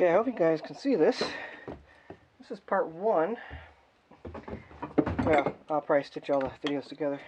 Okay, I hope you guys can see this. This is part one. Well, I'll probably stitch all the videos together.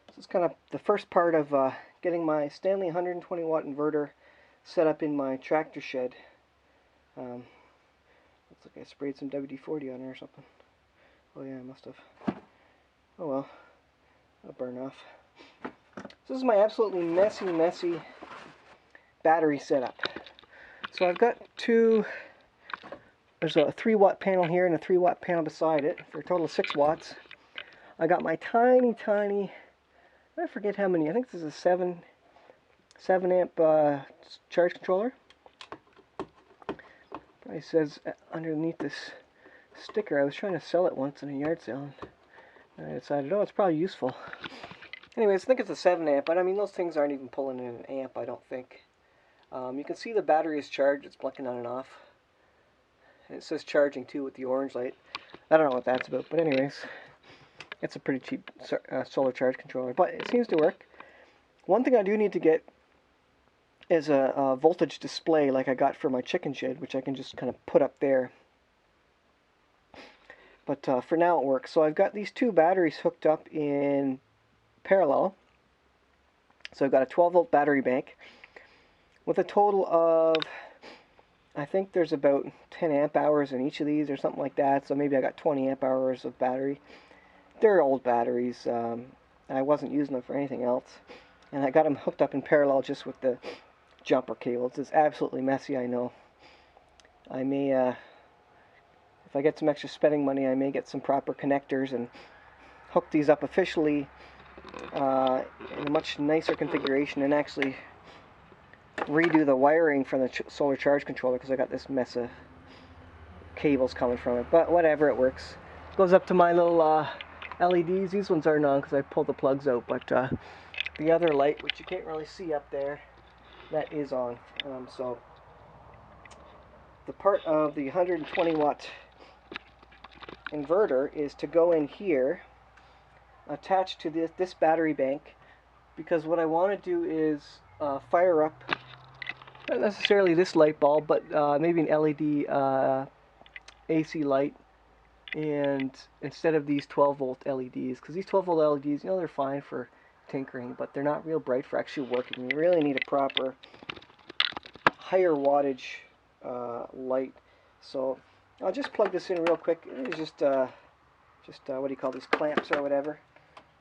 This is kind of the first part of getting my Stanley 120 watt inverter set up in my tractor shed. Looks like I sprayed some WD-40 on there or something. Oh yeah, I must have. Oh well, I'll burn off. This is my absolutely messy battery setup. So I've got there's a 3 watt panel here and a 3 watt panel beside it for a total of 6 watts. I got my tiny, I forget how many, I think this is a 7 amp charge controller. Probably says underneath this sticker. I was trying to sell it once in a yard sale and I decided, oh, it's probably useful. Anyways, I think it's a 7 amp, but I mean those things aren't even pulling in an amp, I don't think. You can see the battery is charged, it's blinking on and off. And it says charging too with the orange light. I don't know what that's about, but anyways, it's a pretty cheap solar charge controller, but it seems to work. One thing I do need to get is a voltage display like I got for my chicken shed, which I can just kind of put up there. But for now it works. So I've got these 2 batteries hooked up in parallel. So I've got a 12 volt battery bank with a total of, I think there's about 10 amp hours in each of these or something like that. So maybe I got 20 amp hours of battery. They're old batteries. I wasn't using them for anything else. And I got them hooked up in parallel just with the jumper cables. It's absolutely messy, I know. I may, if I get some extra spending money, I may get some proper connectors and hook these up officially in a much nicer configuration and actually redo the wiring from the solar charge controller because I got this mess of cables coming from it. But whatever, it works. Goes up to my little LEDs. These ones aren't on because I pulled the plugs out, but the other light, which you can't really see up there, that is on. So the part of the 120 watt inverter is to go in here, attached to this battery bank, because what I want to do is fire up, not necessarily this light bulb, but maybe an LED AC light, and instead of these 12 volt LEDs, because these 12 volt LEDs, you know, they're fine for tinkering, but they're not real bright for actually working. You really need a proper higher wattage light. So I'll just plug this in real quick. It's just what do you call these, clamps or whatever.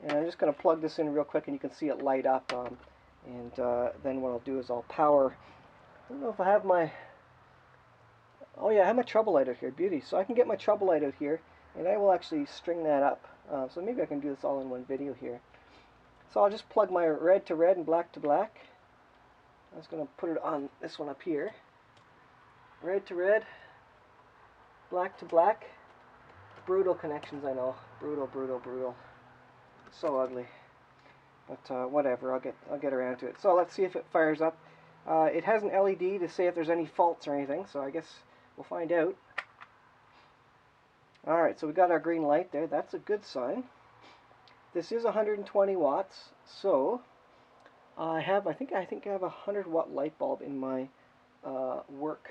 And I'm just going to plug this in real quick, and you can see it light up. And then what I'll do is I'll power. I don't know if I have my. Oh yeah, I have my trouble light out here. Beauty. So I can get my trouble light out here, and I will actually string that up. So maybe I can do this all in one video here. So I'll just plug my red to red and black to black. I'm just going to put it on this one up here. Red to red, black to black. Brutal connections, I know. Brutal. So ugly. But whatever, I'll get around to it. So let's see if it fires up. It has an LED to say if there's any faults or anything, so I guess we'll find out. Alright, so we got our green light there. That's a good sign. This is 120 watts, so I think I have a 100 watt light bulb in my work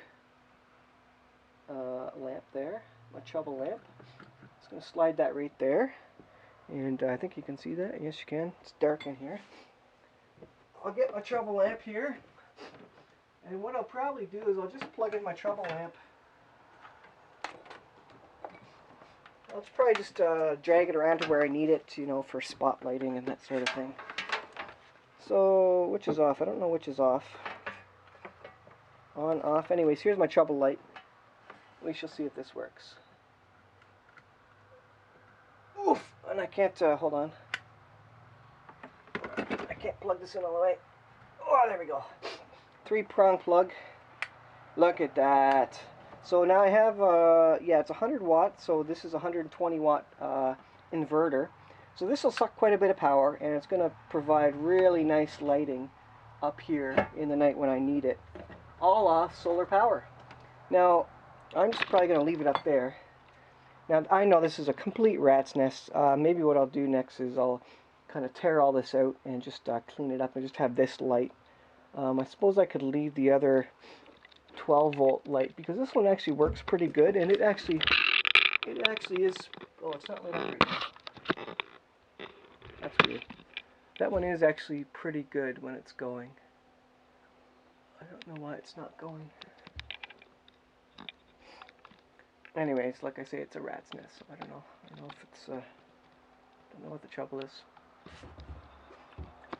lamp there, my trouble lamp. Just going to slide that right there, and I think you can see that. Yes, you can. It's dark in here. I'll get my trouble lamp here, and what I'll probably do is I'll just plug in my trouble lamp. I'll probably just drag it around to where I need it, you know, for spotlighting and that sort of thing. So, which is off? I don't know which is off. On, off. Anyways, here's my trouble light. We shall see if this works. Oof! And I can't, hold on. I can't plug this in all the way. Oh, there we go. 3-prong plug. Look at that. So now I have, yeah, it's 100 watts, so this is a 120 watt inverter. So this will suck quite a bit of power, and it's going to provide really nice lighting up here in the night when I need it. All off solar power. Now, I'm just probably going to leave it up there. Now, I know this is a complete rat's nest. Maybe what I'll do next is I'll kind of tear all this out and just clean it up and just have this light. I suppose I could leave the other 12 volt light, because this one actually works pretty good, and it actually is. Oh, it's not lighting right now. That's weird. That one is actually pretty good when it's going. I don't know why it's not going. Anyways, like I say, it's a rat's nest, so I don't know. I don't know if it's don't know what the trouble is.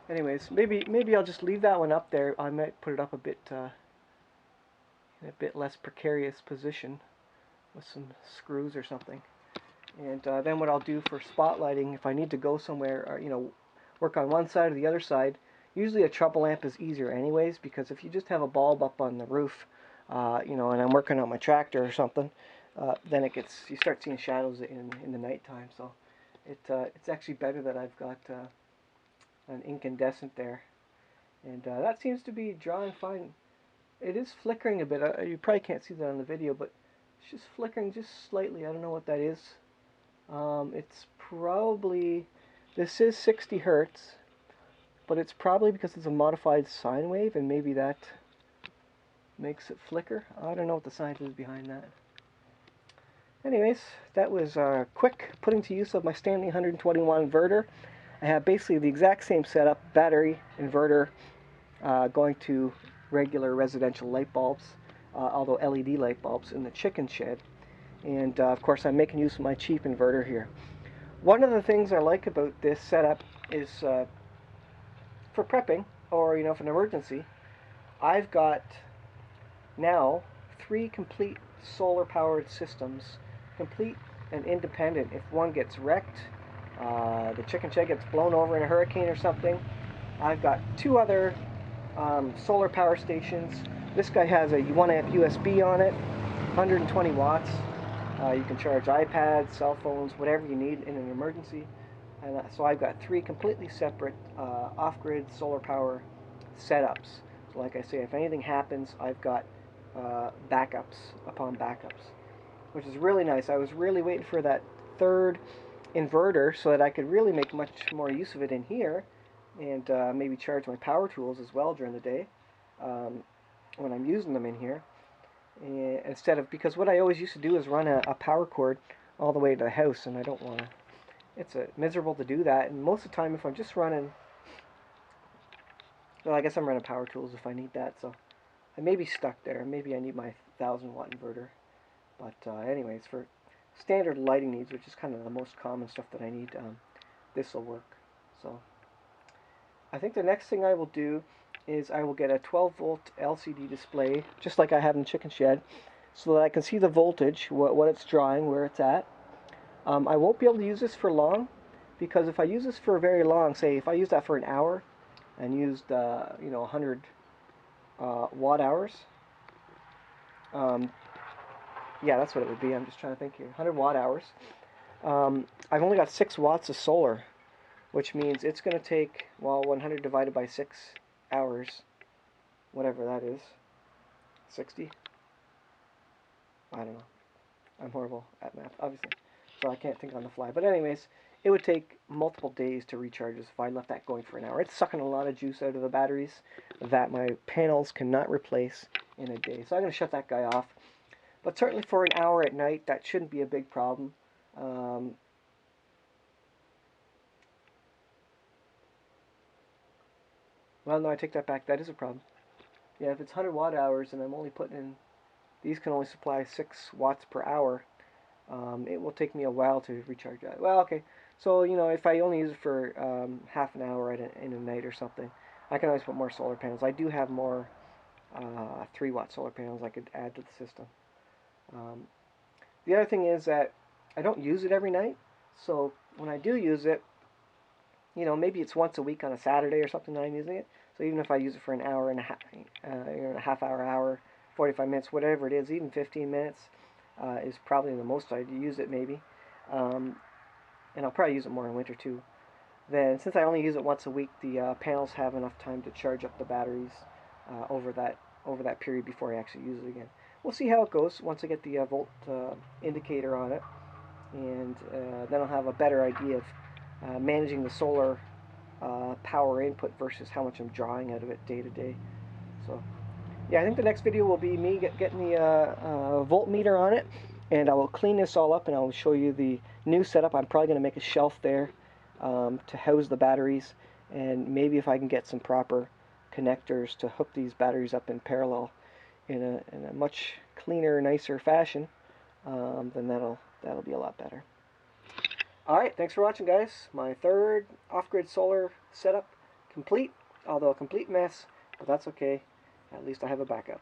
Anyways, maybe I'll just leave that one up there. I might put it up a bit in a bit less precarious position with some screws or something. And then what I'll do for spotlighting, if I need to go somewhere, or work on one side or the other side, usually a trouble lamp is easier anyways, because if you just have a bulb up on the roof, and I'm working on my tractor or something, then you start seeing shadows in the nighttime. So it's actually better that I've got an incandescent there, and that seems to be drawing fine. It is flickering a bit. You probably can't see that on the video, but it's just flickering just slightly. I don't know what that is. It's probably, this is 60 hertz, but it's probably because it's a modified sine wave, and maybe that makes it flicker. I don't know what the science is behind that. Anyways, that was a quick putting to use of my Stanley 120 watt inverter. I have basically the exact same setup, battery, inverter, going to regular residential light bulbs, although LED light bulbs in the chicken shed. And of course I'm making use of my cheap inverter here. One of the things I like about this setup is for prepping, or for an emergency, I've got now 3 complete solar powered systems, complete and independent. If one gets wrecked, the chicken shed gets blown over in a hurricane or something, I've got 2 other solar power stations. This guy has a 1 amp USB on it, 120 watts. You can charge iPads, cell phones, whatever you need in an emergency. And so I've got 3 completely separate off-grid solar power setups. So like I say, if anything happens, I've got backups upon backups, which is really nice. I was really waiting for that 3rd inverter so that I could really make much more use of it in here, and maybe charge my power tools as well during the day when I'm using them in here. Instead of, because what I always used to do is run a power cord all the way to the house, and I don't want to. It's miserable to do that, and most of the time if I'm just running, well, I guess I'm running power tools if I need that, so I may be stuck there. Maybe I need my 1000 watt inverter. But anyways, for standard lighting needs, which is kind of the most common stuff that I need, this will work. So I think the next thing I will do is I will get a 12 volt LCD display, just like I have in the chicken shed, so that I can see the voltage, what it's drawing, where it's at. I won't be able to use this for long, because if I use this for very long, say if I use that for an hour and used 100 watt hours, yeah, that's what it would be. I'm just trying to think here. 100 watt hours. I've only got 6 watts of solar, which means it's going to take, well, 100 divided by 6 hours, whatever that is, 60? I don't know. I'm horrible at math, obviously, so I can't think on the fly. But anyways, it would take multiple days to recharge this if I left that going for an hour. It's sucking a lot of juice out of the batteries that my panels cannot replace in a day. So I'm going to shut that guy off. But certainly for an hour at night, that shouldn't be a big problem. Well, no, I take that back. That is a problem. Yeah, if it's 100 watt hours and I'm only putting in, these can only supply 6 watts per hour, it will take me a while to recharge that. Well, okay, so, if I only use it for half an hour in a night or something, I can always put more solar panels. I do have more 3 watt solar panels I could add to the system. The other thing is that I don't use it every night, so when I do use it, maybe it's once a week on a Saturday or something that I'm using it. So even if I use it for an hour and a half, a half hour, 45 minutes, whatever it is, even 15 minutes is probably the most I'd use it, maybe. And I'll probably use it more in winter too. Then, since I only use it once a week, the panels have enough time to charge up the batteries over that period before I actually use it again. We'll see how it goes once I get the volt indicator on it, and then I'll have a better idea of managing the solar power input versus how much I'm drawing out of it day to day. So yeah, I think the next video will be me getting the voltmeter on it, and I will clean this all up and I will show you the new setup. I'm probably going to make a shelf there to house the batteries, and maybe if I can get some proper connectors to hook these batteries up in parallel in a much cleaner, nicer fashion, then that'll be a lot better. Alright, thanks for watching, guys. My third off-grid solar setup complete, although a complete mess, but that's okay. At least I have a backup.